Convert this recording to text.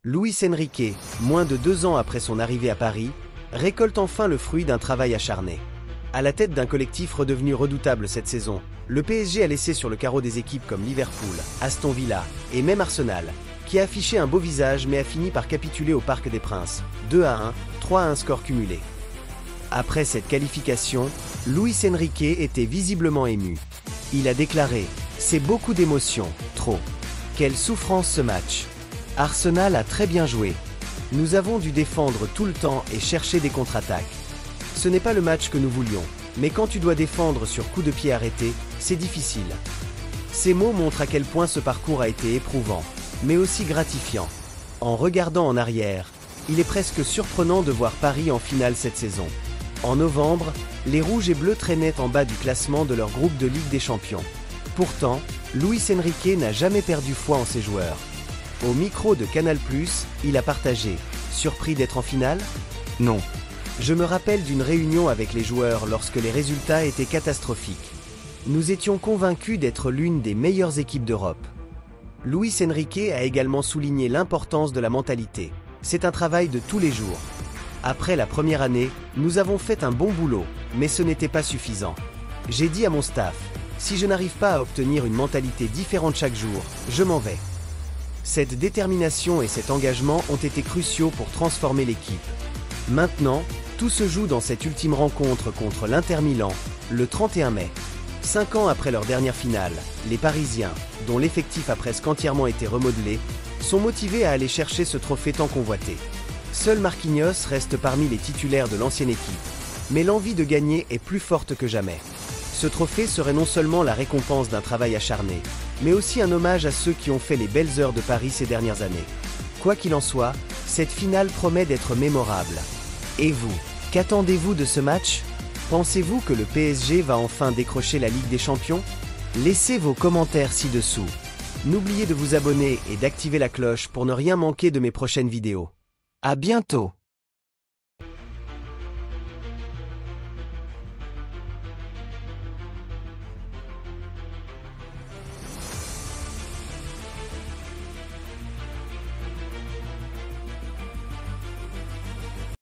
Luis Enrique, moins de 2 ans après son arrivée à Paris, récolte enfin le fruit d'un travail acharné. À la tête d'un collectif redevenu redoutable cette saison, le PSG a laissé sur le carreau des équipes comme Liverpool, Aston Villa et même Arsenal, qui a affiché un beau visage mais a fini par capituler au Parc des Princes, 2-1, 3-1 score cumulé. Après cette qualification, Luis Enrique était visiblement ému. Il a déclaré « C'est beaucoup d'émotions, trop. Quelle souffrance ce match. Arsenal a très bien joué. Nous avons dû défendre tout le temps et chercher des contre-attaques. Ce n'est pas le match que nous voulions, mais quand tu dois défendre sur coup de pied arrêté, c'est difficile. » Ces mots montrent à quel point ce parcours a été éprouvant, mais aussi gratifiant. En regardant en arrière, il est presque surprenant de voir Paris en finale cette saison. En novembre, les Rouges et Bleus traînaient en bas du classement de leur groupe de Ligue des Champions. Pourtant, Luis Enrique n'a jamais perdu foi en ses joueurs. Au micro de Canal+, il a partagé « Surpris d'être en finale ? Non. Je me rappelle d'une réunion avec les joueurs lorsque les résultats étaient catastrophiques. Nous étions convaincus d'être l'une des meilleures équipes d'Europe. » Luis Enrique a également souligné l'importance de la mentalité. C'est un travail de tous les jours. Après la première année, nous avons fait un bon boulot, mais ce n'était pas suffisant. J'ai dit à mon staff, si je n'arrive pas à obtenir une mentalité différente chaque jour, je m'en vais. Cette détermination et cet engagement ont été cruciaux pour transformer l'équipe. Maintenant, tout se joue dans cette ultime rencontre contre l'Inter Milan, le 31 mai. 5 ans après leur dernière finale, les Parisiens, dont l'effectif a presque entièrement été remodelé, sont motivés à aller chercher ce trophée tant convoité. Seul Marquinhos reste parmi les titulaires de l'ancienne équipe, mais l'envie de gagner est plus forte que jamais. Ce trophée serait non seulement la récompense d'un travail acharné, mais aussi un hommage à ceux qui ont fait les belles heures de Paris ces dernières années. Quoi qu'il en soit, cette finale promet d'être mémorable. Et vous, qu'attendez-vous de ce match ? Pensez-vous que le PSG va enfin décrocher la Ligue des Champions ? Laissez vos commentaires ci-dessous. N'oubliez de vous abonner et d'activer la cloche pour ne rien manquer de mes prochaines vidéos. À bientôt!